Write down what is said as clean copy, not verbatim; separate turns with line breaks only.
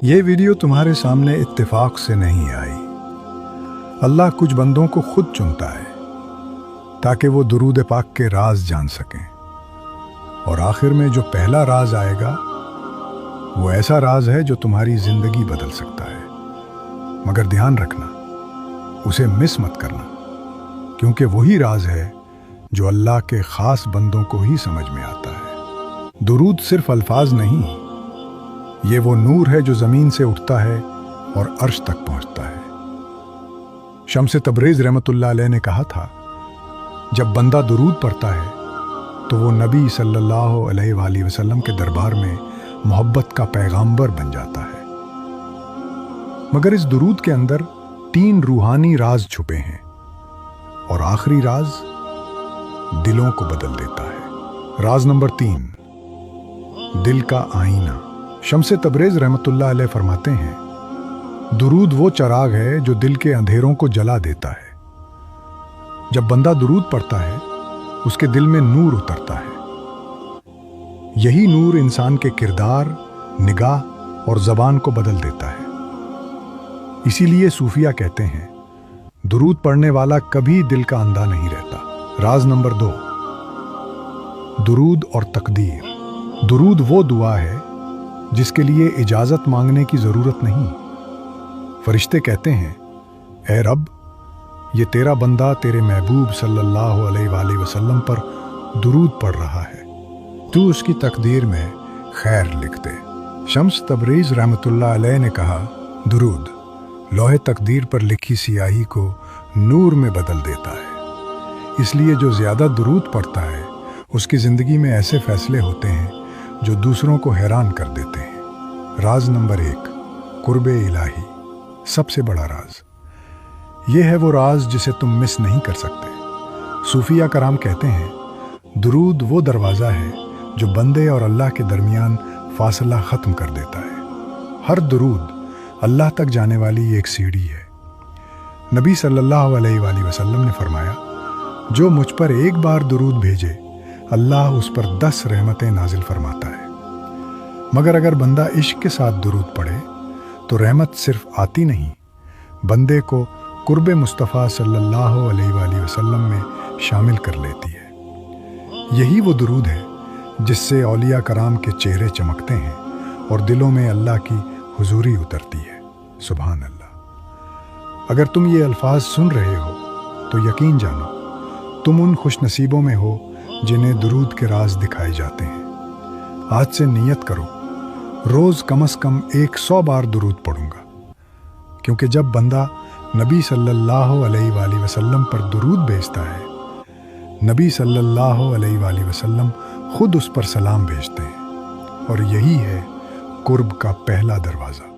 ये वीडियो तुम्हारे सामने इत्तेफाक से नहीं आई। अल्लाह कुछ बंदों को खुद चुनता है ताकि वो दुरूद पाक के राज जान सकें, और आखिर में जो पहला राज आएगा वो ऐसा राज है जो तुम्हारी जिंदगी बदल सकता है। मगर ध्यान रखना, उसे मिस मत करना, क्योंकि वही राज है जो अल्लाह के खास बंदों को ही समझ में आता है। दुरूद सिर्फ अल्फाज नहीं, ये वो नूर है जो ज़मीन से उठता है और अर्श तक पहुंचता है। शम्स तबरेज़ रहमतुल्लाह अलैह ने कहा था, जब बंदा दुरूद पढ़ता है तो वो नबी सल्लल्लाहु अलैहि वसल्लम के दरबार में मोहब्बत का पैगाम्बर बन जाता है। मगर इस दुरूद के अंदर 3 रूहानी राज छुपे हैं, और आखिरी राज दिलों को बदल देता है। राज नंबर 3, दिल का आईना। शम्स तबरेज़ रहमतुल्लाह अलैह फरमाते हैं, दुरूद वो चराग है जो दिल के अंधेरों को जला देता है। जब बंदा दुरूद पढ़ता है उसके दिल में नूर उतरता है। यही नूर इंसान के किरदार, निगाह और ज़बान को बदल देता है। इसीलिए सूफिया कहते हैं, दुरूद पढ़ने वाला कभी दिल का अंधा नहीं रहता। राज नंबर 2, दुरूद और तकदीर। दुरूद वो दुआ है जिसके लिए इजाज़त मांगने की ज़रूरत नहीं। फरिश्ते कहते हैं, ए रब, ये तेरा बंदा तेरे महबूब सल्लल्लाहु अलैहि वसल्लम पर दुरूद पढ़ रहा है, तू उसकी तकदीर में खैर लिख दे। शम्स तबरेज़ रहमतुल्लाह अलैह ने कहा, दुरूद लौहे तकदीर पर लिखी सियाही को नूर में बदल देता है। इसलिए जो ज़्यादा दुरूद पढ़ता है उसकी ज़िंदगी में ऐसे फैसले होते हैं जो दूसरों को हैरान कर देते हैं। राज नंबर 1, कुर्बे इलाही। सबसे बड़ा राज ये है वो राज जिसे तुम मिस नहीं कर सकते। सूफिया कराम कहते हैं, दुरूद वो दरवाज़ा है जो बंदे और अल्लाह के दरमियान फासला ख़त्म कर देता है। हर दुरूद अल्लाह तक जाने वाली एक सीढ़ी है। नबी सल्लल्लाहु अलैहि वसल्लम ने फरमाया, जो मुझ पर एक बार दुरूद भेजे अल्लाह उस पर 10 रहमतें नाजिल फरमाता है। मगर अगर बंदा इश्क के साथ दुरूद पढ़े तो रहमत सिर्फ आती नहीं, बंदे को कुर्बे मुस्तफ़ा सल्लल्लाहु अलैहि वसल्लम में शामिल कर लेती है। यही वो दुरूद है जिससे औलिया कराम के चेहरे चमकते हैं और दिलों में अल्लाह की हुजूरी उतरती है। सुभान अल्लाह। अगर तुम ये अल्फाज सुन रहे हो तो यकीन जानो, तुम उन खुश नसीबों में हो जिन्हें दुरूद के राज दिखाए जाते हैं। आज से नियत करो, रोज़ कम से कम 100 बार दुरूद पढ़ूंगा, क्योंकि जब बंदा नबी सल्लल्लाहु अलैहि वसल्लम पर दुरूद भेजता है, नबी सल्लल्लाहु अलैहि वसल्लम खुद उस पर सलाम भेजते हैं, और यही है कुर्ब का पहला दरवाज़ा।